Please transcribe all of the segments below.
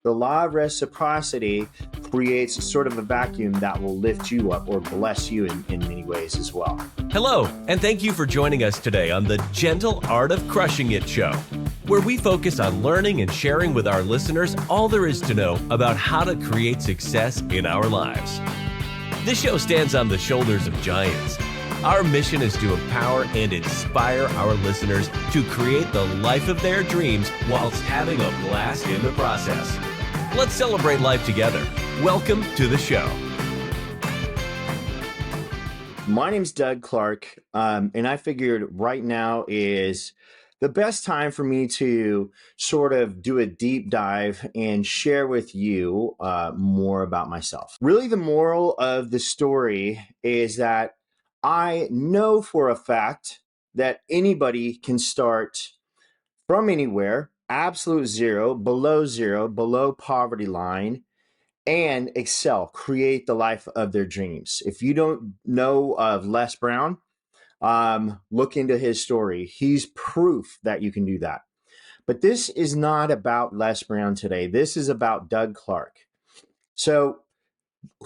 The law of reciprocity creates sort of a vacuum that will lift you up or bless you in many ways as well. Hello, and thank you for joining us today on the Gentle Art of Crushing It show, where we focus on learning and sharing with our listeners all there is to know about how to create success in our lives. This show stands on the shoulders of giants. Our mission is to empower and inspire our listeners to create the life of their dreams whilst having a blast in the process. Let's celebrate life together. Welcome to the show. My name's Doug Clark, and I figured right now is the best time for me to sort of do a deep dive and share with you more about myself. Really, the moral of the story is that I know for a fact that anybody can start from anywhere, absolute zero, below poverty line, and excel, create the life of their dreams. If you don't know of Les Brown, look into his story. He's proof that you can do that. But this is not about Les Brown today. This is about Doug Clark. So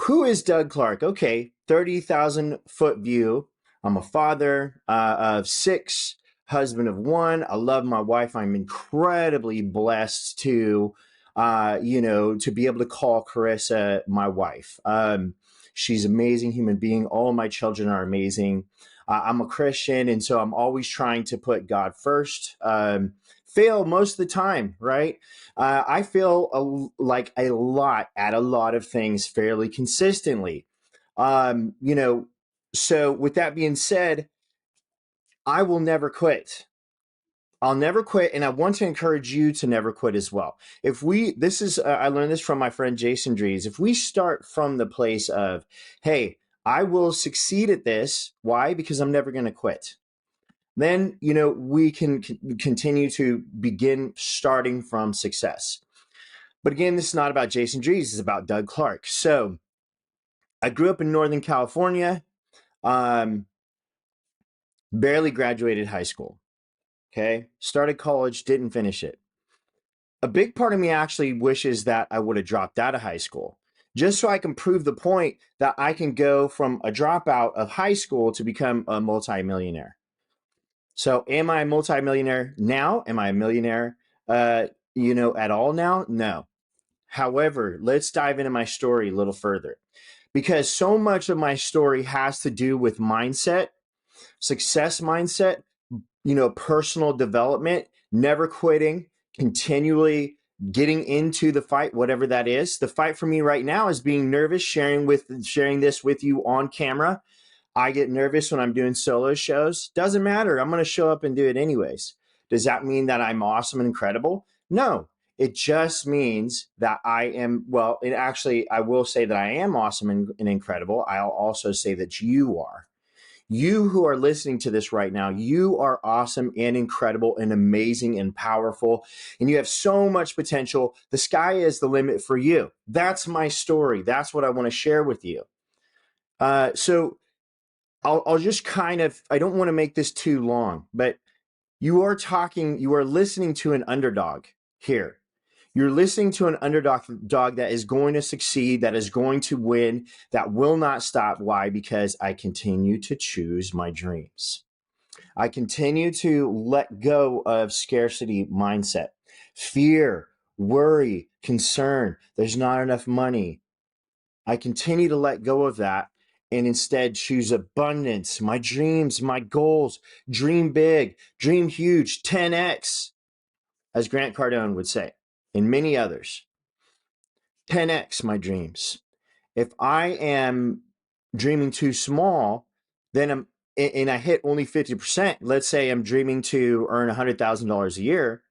who is Doug Clark? Okay, 30,000 foot view. I'm a father of 6, husband of 1. I love my wife. I'm incredibly blessed to be able to call Carissa my wife. She's an amazing human being. All of my children are amazing. I'm a Christian, and so I'm always trying to put God first. Fail most of the time, right? I fail like a lot at a lot of things fairly consistently. So with that being said, I will never quit. I'll never quit, and I want to encourage you to never quit as well. I learned this from my friend Jason Drees. If we start from the place of, hey, I will succeed at this. Why? Because I'm never going to quit. Then, we can continue to begin starting from success. But again, this is not about Jason Drees. It's about Doug Clark. So I grew up in Northern California, barely graduated high school. Okay. Started college, didn't finish it. A big part of me actually wishes that I would have dropped out of high school, just so I can prove the point that I can go from a dropout of high school to become a multimillionaire. So am I a multimillionaire now? Am I a millionaire, at all now? No. However, let's dive into my story a little further, because so much of my story has to do with mindset, success mindset, personal development, never quitting, continually getting into the fight, whatever that is. The fight for me right now is being nervous, sharing this with you on camera. I get nervous when I'm doing solo shows. Doesn't matter. I'm going to show up and do it anyways. Does that mean that I'm awesome and incredible? No. It just means that I will say that I am awesome and incredible. I'll also say that you are. You who are listening to this right now, you are awesome and incredible and amazing and powerful, and you have so much potential. The sky is the limit for you. That's my story. That's what I want to share with you. So I'll just I don't want to make this too long, but you are listening to an underdog here. You're listening to an underdog that is going to succeed, that is going to win, that will not stop. Why? Because I continue to choose my dreams. I continue to let go of scarcity mindset, fear, worry, concern. There's not enough money. I continue to let go of that and instead choose abundance, my dreams, my goals, dream big, dream huge, 10x, as Grant Cardone would say, and many others. 10x my dreams. If I am dreaming too small, then I hit only 50%. Let's say I'm dreaming to earn $100,000 a year,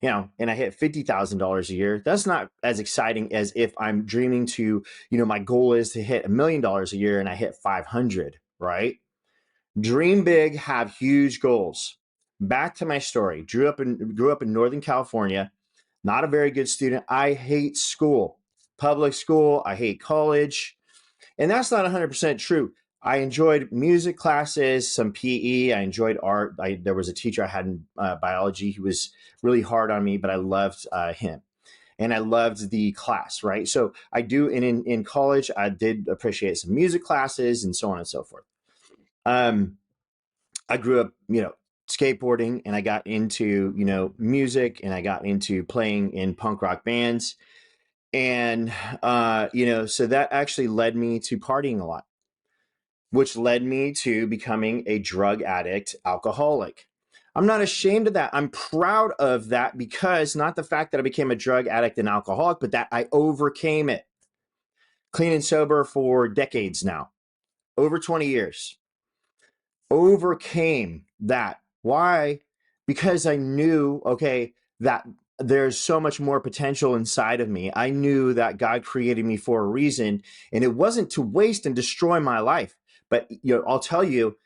and I hit $50,000 a year. That's not as exciting as if I'm dreaming to, my goal is to hit $1 million a year and I hit 500, right? Dream big, have huge goals. Back to my story. Grew up in Northern California. Not a very good student. I hate school, public school. I hate college. And that's not 100% true. I enjoyed music classes, some PE. I enjoyed art. There was a teacher I had in biology. He was really hard on me, but I loved him. and I loved the class, right? So I do, and in college, I did appreciate some music classes and so on and so forth. I grew up, skateboarding, and I got into, music, and I got into playing in punk rock bands. And, so that actually led me to partying a lot, which led me to becoming a drug addict, alcoholic. I'm not ashamed of that. I'm proud of that, because not the fact that I became a drug addict and alcoholic, but that I overcame it. Clean and sober for decades now, over 20 years. Overcame that. Why? Because I knew, okay, that there's so much more potential inside of me. I knew that God created me for a reason, and it wasn't to waste and destroy my life. But I'll tell you,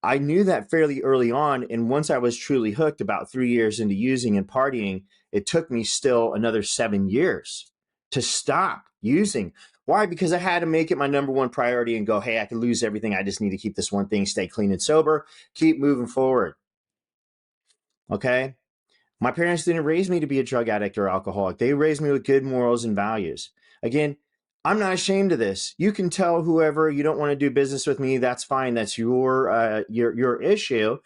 I knew that fairly early on. And once I was truly hooked, about 3 years into using and partying, it took me still another 7 years to stop using. Why? Because I had to make it my number one priority and go, hey, I could lose everything. I just need to keep this one thing, stay clean and sober, keep moving forward. Okay. My parents didn't raise me to be a drug addict or alcoholic. They raised me with good morals and values. Again, I'm not ashamed of this. You can tell whoever you don't want to do business with me. That's fine. That's your issue.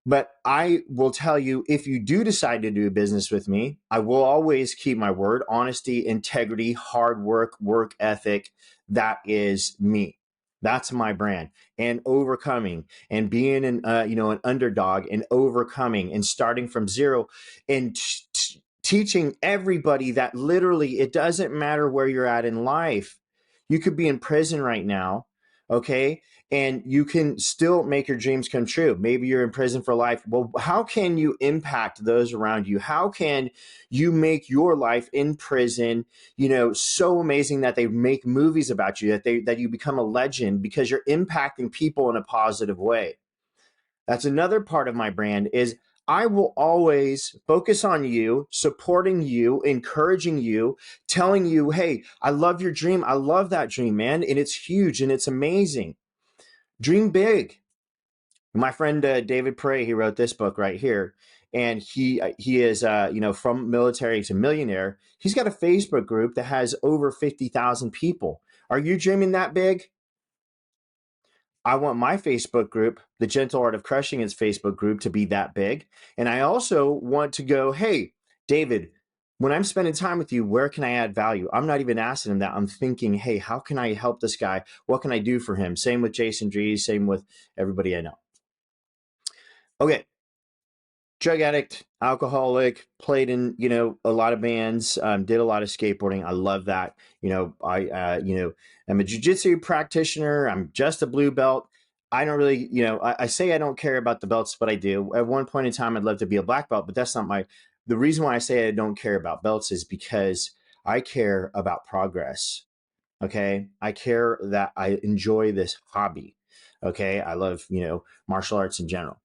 But I will tell you, if you do decide to do business with me, I will always keep my word. Honesty, integrity, hard work, work ethic. That is me. That's my brand. And overcoming and being an underdog and overcoming and starting from zero and teaching everybody that literally it doesn't matter where you're at in life. You could be in prison right now, okay? And you can still make your dreams come true. Maybe you're in prison for life. Well, how can you impact those around you? How can you make your life in prison, so amazing that they make movies about you, that you become a legend because you're impacting people in a positive way? That's another part of my brand is I will always focus on you, supporting you, encouraging you, telling you, hey, I love your dream. I love that dream, man. And it's huge and it's amazing. Dream big. My friend David Prey, he wrote this book right here, and he is from military to millionaire. He's got a Facebook group that has over 50,000 people. Are you dreaming that big? I want my Facebook group, the Gentle Art of Crushing It's Facebook group, to be that big. And I also want to go, hey, David, when I'm spending time with you, where can I add value? I'm not even asking him that. I'm thinking, hey, how can I help this guy? What can I do for him? Same with Jason Dries, same with everybody I know. Okay. Drug addict, alcoholic, played in, a lot of bands, did a lot of skateboarding. I love that. I'm a jiu-jitsu practitioner. I'm just a blue belt. I don't really, I say I don't care about the belts, but I do. At one point in time, I'd love to be a black belt, but that's not the reason why I say I don't care about belts is because I care about progress. Okay. I care that I enjoy this hobby. Okay. I love, martial arts in general.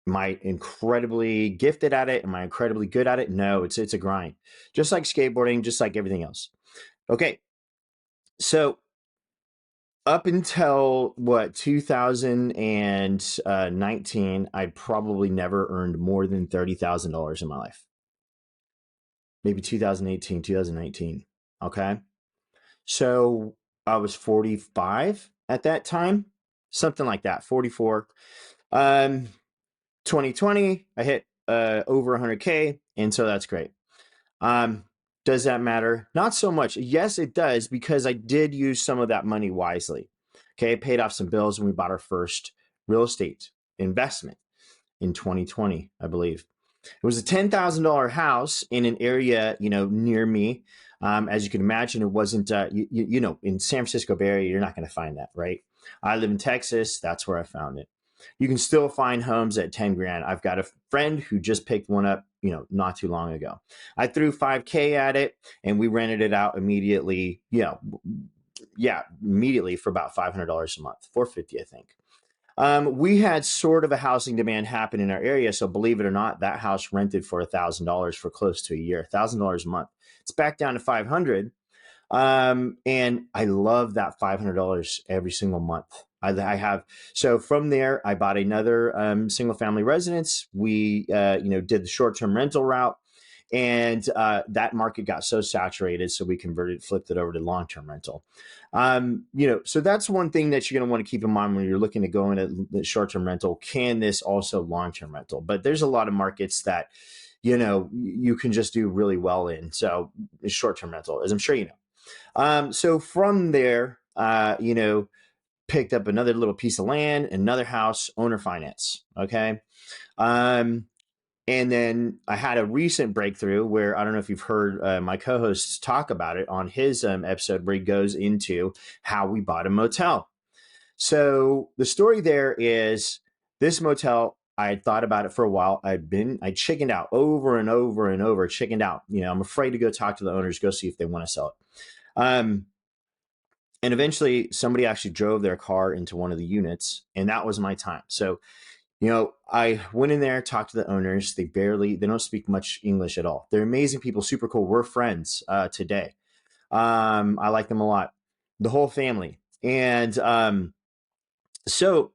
Am I incredibly gifted at it? Am I incredibly good at it? No, it's a grind. Just like skateboarding, just like everything else. Okay. So up until 2019, I probably never earned more than $30,000 in my life. Maybe 2018, 2019. Okay. So I was 45 at that time, something like that, 44. 2020, I hit over 100K, and so that's great. Does that matter? Not so much. Yes, it does, because I did use some of that money wisely. Okay, paid off some bills, and we bought our first real estate investment in 2020, I believe. It was a $10,000 house in an area, near me. As you can imagine, it wasn't, in San Francisco Bay Area, you're not going to find that, right? I live in Texas. That's where I found it. You can still find homes at 10 grand. I've got a friend who just picked one up, not too long ago. I threw $5K at it and we rented it out immediately. Immediately for about $500 a month, $450, I think. We had sort of a housing demand happen in our area. So believe it or not, that house rented for $1,000 for close to a year, $1,000 a month. It's back down to $500. And I love that $500 every single month. I have. So from there, I bought another single family residence. We, did the short-term rental route. And that market got so saturated, so we flipped it over to long-term rental. So that's one thing that you're going to want to keep in mind when you're looking to go into the short-term rental. Can this also long-term rental? But there's a lot of markets that, you can just do really well in. So short-term rental, as I'm sure you know. So from there, picked up another little piece of land, another house, owner finance. Okay. And then I had a recent breakthrough where I don't know if you've heard my co-hosts talk about it on his episode where he goes into how we bought a motel. So the story there is this motel, I had thought about it for a while. I chickened out over and over and over, chickened out. I'm afraid to go talk to the owners, go see if they want to sell it. And eventually somebody actually drove their car into one of the units, and that was my time. So, I went in there, talked to the owners. They don't speak much English at all. They're amazing people, super cool. We're friends today. I like them a lot, the whole family. And so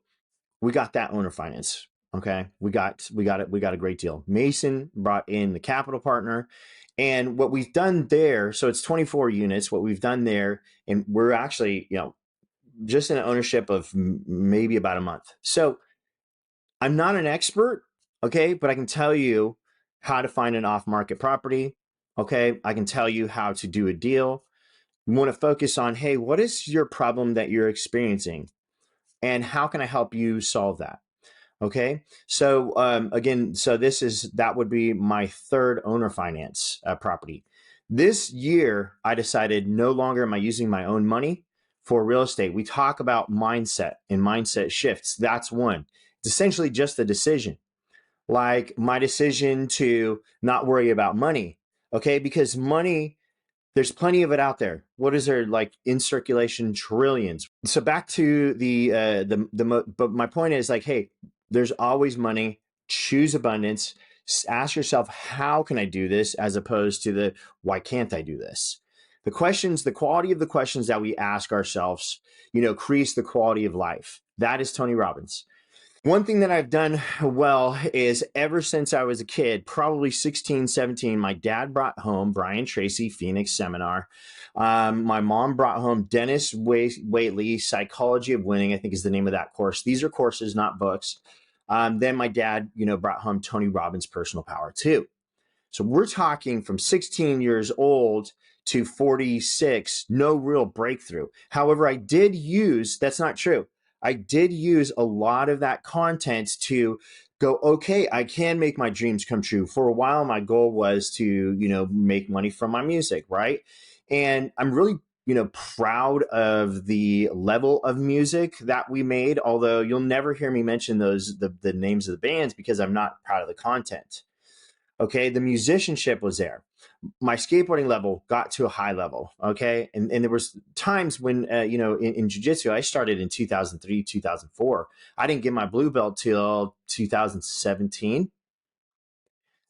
we got that owner finance. Okay. We got it. We got a great deal. Mason brought in the capital partner. And what we've done there, so it's 24 units, what we've done there, and we're actually, just in an ownership of maybe about a month. So I'm not an expert, okay, but I can tell you how to find an off-market property, okay? I can tell you how to do a deal. You want to focus on, hey, what is your problem that you're experiencing? And how can I help you solve that? Okay, so again, that would be my third owner finance property. This year, I decided no longer am I using my own money for real estate. We talk about mindset and mindset shifts. That's one. It's essentially just a decision, like my decision to not worry about money. Okay, because money, there's plenty of it out there. What is there, like in circulation? Trillions. So back to but my point is like, hey, there's always money. Choose abundance. Ask yourself, how can I do this? As opposed to the, why can't I do this? The quality of the questions that we ask ourselves, creates the quality of life. That is Tony Robbins. One thing that I've done well is ever since I was a kid, probably 16, 17, my dad brought home Brian Tracy, Phoenix Seminar. My mom brought home Dennis Waitley, Psychology of Winning, I think is the name of that course. These are courses, not books. Then my dad, brought home Tony Robbins' Personal Power too. So we're talking from 16 years old to 46, no real breakthrough. However, that's not true. I did use a lot of that content to go, okay, I can make my dreams come true. For a while, my goal was to, make money from my music, right? And I'm really, proud of the level of music that we made, although you'll never hear me mention the names of the bands because I'm not proud of the content. Okay, the musicianship was there. My skateboarding level got to a high level. Okay, and there was times when in jiu-jitsu, I started in 2003, 2004. I didn't get my blue belt till 2017.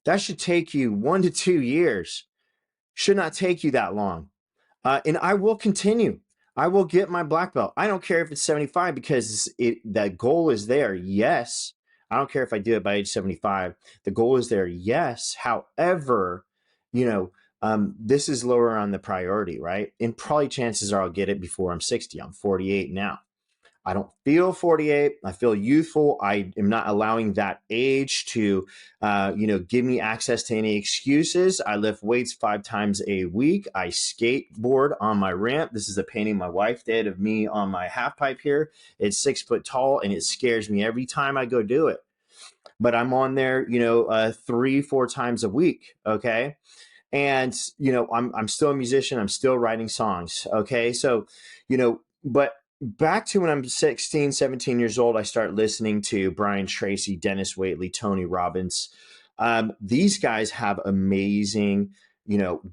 That should take you 1 to 2 years. Should not take you that long. And I will continue. I will get my black belt. I don't care if it's 75 because that goal is there. Yes. I don't care if I do it by age 75. The goal is there. Yes. However, this is lower on the priority, right? And probably chances are I'll get it before I'm 60. I'm 48 now. I don't feel 48. I feel youthful. I am not allowing that age to, give me access to any excuses. I lift weights 5 times a week. I skateboard on my ramp. This is a painting my wife did of me on my half pipe here. It's 6 foot tall and it scares me every time I go do it. But I'm on there, 3-4 times a week. Okay. And, I'm still a musician. I'm still writing songs. Okay. So, but back to when I'm 16, 17 years old, I start listening to Brian Tracy, Dennis Waitley, Tony Robbins. These guys have amazing,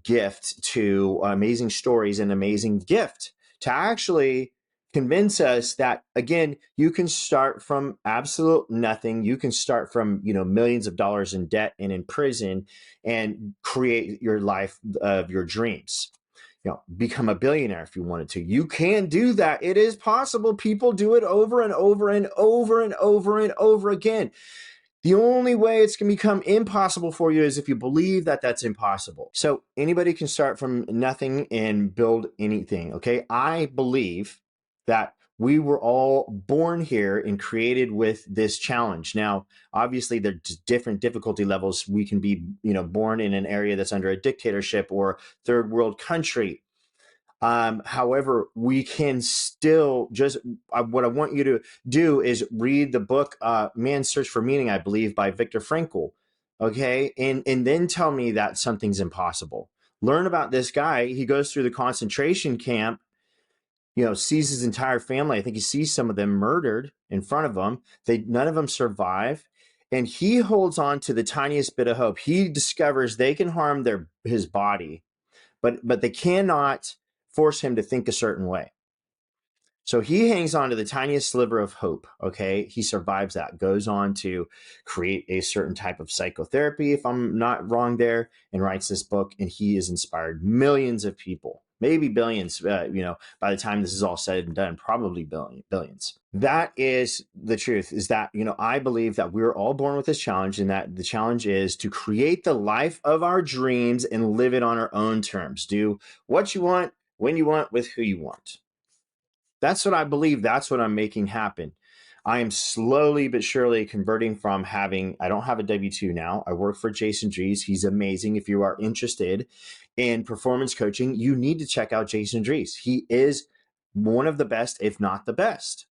gift to amazing stories and amazing gift to actually convince us that, again, you can start from absolute nothing. You can start from, millions of dollars in debt and in prison and create your life of your dreams. Become a billionaire if you wanted to. You can do that. It is possible. People do it over and over and over and over and over again. The only way it's going to become impossible for you is if you believe that that's impossible. So anybody can start from nothing and build anything. Okay. I believe that we were all born here and created with this challenge. Now, obviously, there's different difficulty levels. We can be, born in an area that's under a dictatorship or third world country. However, we can still just what I want you to do is read the book Man's Search for Meaning, I believe, by Viktor Frankl. Okay. And then tell me that something's impossible. Learn about this guy. He goes through the concentration camp, sees his entire family. I think he sees some of them murdered in front of him. None of them survive. And he holds on to the tiniest bit of hope. He discovers they can harm his body, but they cannot force him to think a certain way. So he hangs on to the tiniest sliver of hope. Okay. He survives that, goes on to create a certain type of psychotherapy, if I'm not wrong there, and writes this book. And he has inspired millions of people, maybe billions, by the time this is all said and done, probably billions. That is the truth, is that, I believe that we're all born with this challenge, and that the challenge is to create the life of our dreams and live it on our own terms. Do what you want, when you want, with who you want. That's what I believe. That's what I'm making happen. I am slowly but surely converting from I don't have a W-2 now. I work for Jason Dries. He's amazing. If you are interested in performance coaching, you need to check out Jason Dries. He is one of the best, if not the best.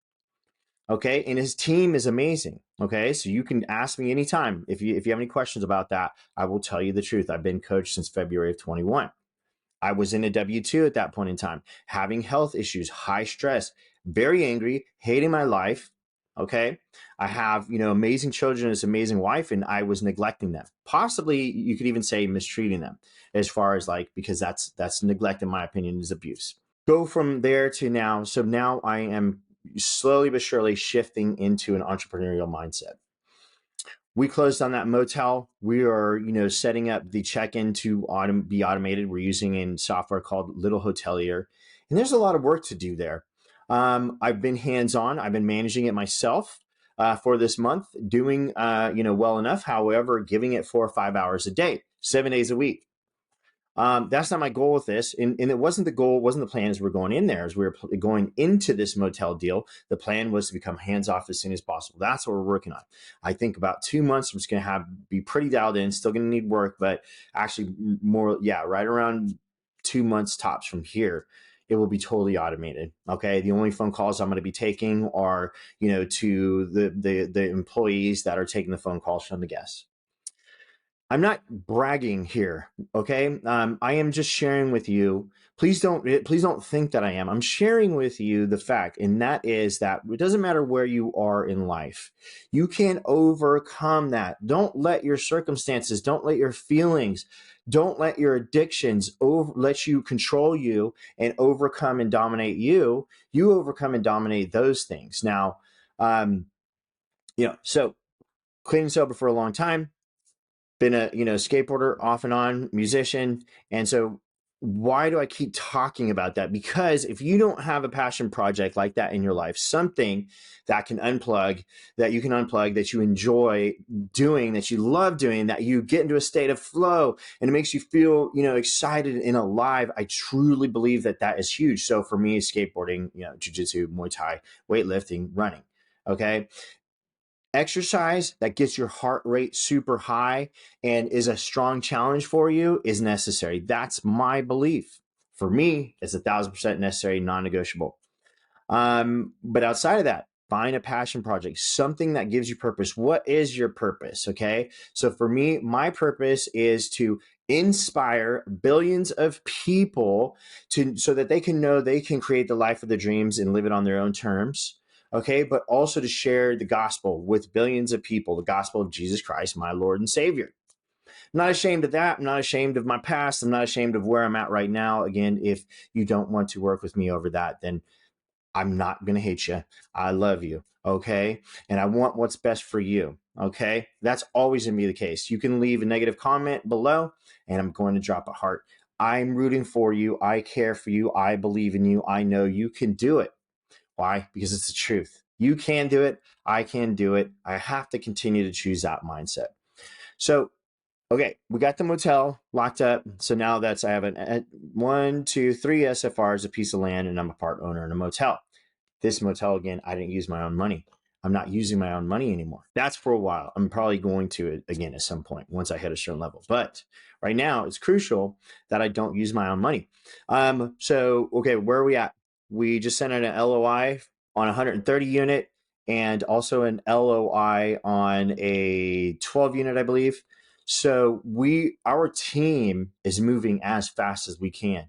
Okay. And his team is amazing. Okay. So you can ask me anytime. If you have any questions about that, I will tell you the truth. I've been coached since February of 21. I was in a W-2 at that point in time, having health issues, high stress, very angry, hating my life. Okay. I have, amazing children, this amazing wife, and I was neglecting them. Possibly you could even say mistreating them, as far as because that's neglect, in my opinion, is abuse. Go from there to now. So now I am slowly but surely shifting into an entrepreneurial mindset. We closed on that motel. We are, setting up the check-in to be automated. We're using a software called Little Hotelier, and there's a lot of work to do there. I've been hands-on. I've been managing it myself for this month, doing, well enough. However, giving it 4 or 5 hours a day, 7 days a week. That's not my goal with this. And it wasn't the goal, wasn't the plan as we're going in there. As we were going into this motel deal, the plan was to become hands-off as soon as possible. That's what we're working on. I think about 2 months, I'm just going to be pretty dialed in, still going to need work, but actually right around 2 months tops from here, it will be totally automated. Okay. The only phone calls I'm going to be taking are, to the employees that are taking the phone calls from the guests. I'm not bragging here, okay? I am just sharing with you. Please don't think that I am. I'm sharing with you the fact, and that is that it doesn't matter where you are in life. You can overcome that. Don't let your circumstances, don't let your feelings, don't let your addictions let you control you and overcome and dominate you. You overcome and dominate those things. Now, so clean and sober for a long time. Been a skateboarder off and on, musician. And so why do I keep talking about that? Because if you don't have a passion project like that in your life, something that you can unplug, that you enjoy doing, that you love doing, that you get into a state of flow and it makes you feel excited and alive, I truly believe that is huge. So for me, skateboarding, jiu-jitsu, Muay Thai, weightlifting, running. Okay. Exercise that gets your heart rate super high and is a strong challenge for you is necessary. That's my belief. For me, it's 1,000% necessary, non-negotiable. But outside of that, find a passion project, something that gives you purpose. What is your purpose? Okay. So for me, my purpose is to inspire billions of people so that they can know they can create the life of their dreams and live it on their own terms. Okay, but also to share the gospel with billions of people, the gospel of Jesus Christ, my Lord and Savior. I'm not ashamed of that. I'm not ashamed of my past. I'm not ashamed of where I'm at right now. Again, if you don't want to work with me over that, then I'm not going to hate you. I love you. Okay. And I want what's best for you. Okay. That's always going to be the case. You can leave a negative comment below and I'm going to drop a heart. I'm rooting for you. I care for you. I believe in you. I know you can do it. Why? Because it's the truth. You can do it. I can do it. I have to continue to choose that mindset. So, okay, we got the motel locked up. So now I have 1, 2, 3 SFRs, a piece of land, and I'm a part owner in a motel. This motel, again, I didn't use my own money. I'm not using my own money anymore. That's for a while. I'm probably going to it again at some point once I hit a certain level. But right now, it's crucial that I don't use my own money. Okay, where are we at? We just sent out an LOI on a 130 unit and also an LOI on a 12 unit, I believe. So our team is moving as fast as we can.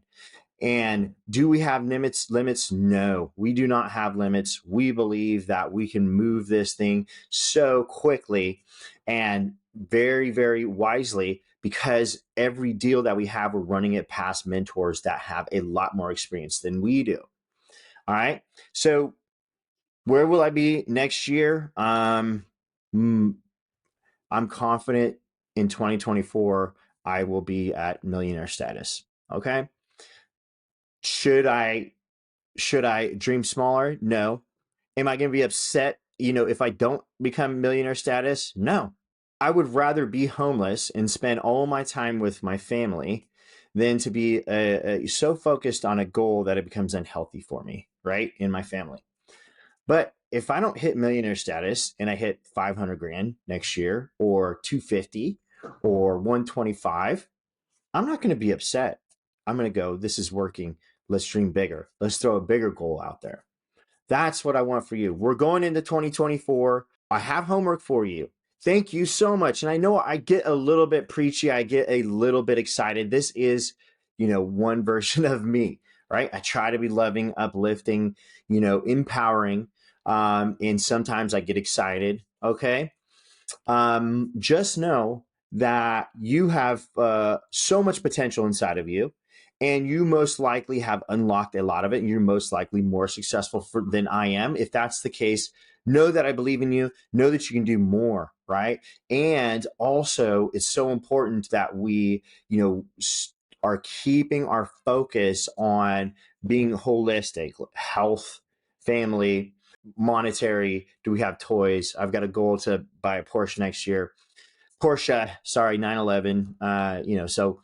And do we have limits? No, we do not have limits. We believe that we can move this thing so quickly and very, very wisely, because every deal that we have, we're running it past mentors that have a lot more experience than we do. All right. So where will I be next year? I'm confident in 2024, I will be at millionaire status. Okay. Should I dream smaller? No. Am I going to be upset, if I don't become millionaire status? No. I would rather be homeless and spend all my time with my family than to be so focused on a goal that it becomes unhealthy for me, right? In my family. But if I don't hit millionaire status and I hit 500 grand next year, or 250 or 125, I'm not going to be upset. I'm going to go, this is working. Let's dream bigger. Let's throw a bigger goal out there. That's what I want for you. We're going into 2024. I have homework for you. Thank you so much. And I know I get a little bit preachy. I get a little bit excited. This is, one version of me, right? I try to be loving, uplifting, empowering. And sometimes I get excited. Okay. Just know that you have so much potential inside of you, and you most likely have unlocked a lot of it, and you're most likely more successful than I am. If that's the case, know that I believe in you. Know that you can do more, right? And also, it's so important that we, are keeping our focus on being holistic, health, family, monetary. Do we have toys? I've got a goal to buy a Porsche next year. 911. So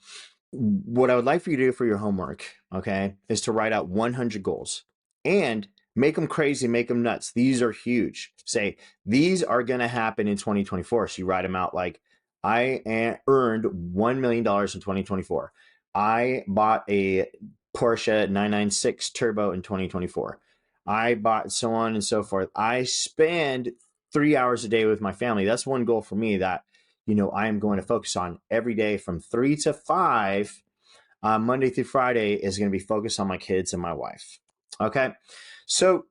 what I would like for you to do for your homework, okay, is to write out 100 goals and make them crazy, make them nuts. These are huge. Say, these are going to happen in 2024. So you write them out like, I earned $1 million in 2024. I bought a Porsche 996 Turbo in 2024. I bought so on and so forth. I spend 3 hours a day with my family. That's one goal for me that, I am going to focus on every day from 3 to 5, Monday through Friday is going to be focused on my kids and my wife. Okay. So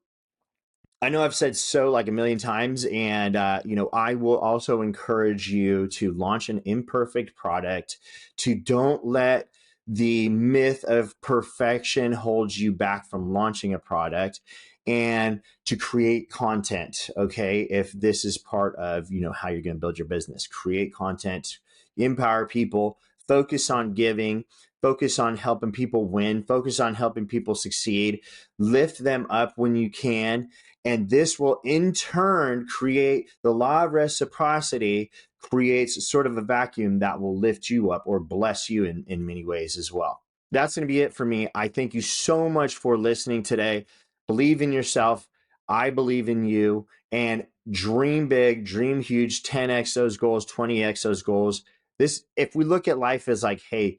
I know I've said so like a million times, and, I will also encourage you to launch an imperfect product, to don't let the myth of perfection hold you back from launching a product, and to create content. Okay. If this is part of, how you're going to build your business, create content, empower people, focus on giving, focus on helping people win, focus on helping people succeed, lift them up when you can. And this will in turn create the law of reciprocity, creates sort of a vacuum that will lift you up or bless you in many ways as well. That's going to be it for me. I thank you so much for listening today. Believe in yourself. I believe in you, and dream big, dream huge, 10x those goals, 20x those goals. If we look at life as like, hey,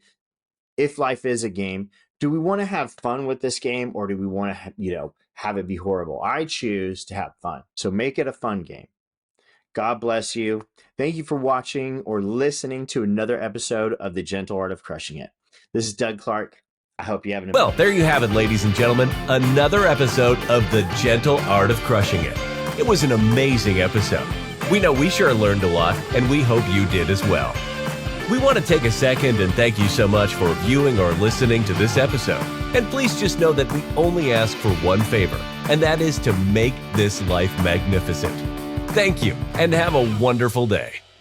if life is a game, do we want to have fun with this game, or do we want to, have it be horrible? I choose to have fun. So make it a fun game. God bless you. Thank you for watching or listening to another episode of The Gentle Art of Crushing It. This is Doug Clark. I hope you have Well, there you have it, ladies and gentlemen. Another episode of The Gentle Art of Crushing It. It was an amazing episode. We know we sure learned a lot, and we hope you did as well. We want to take a second and thank you so much for viewing or listening to this episode. And please just know that we only ask for one favor, and that is to make this life magnificent. Thank you, and have a wonderful day.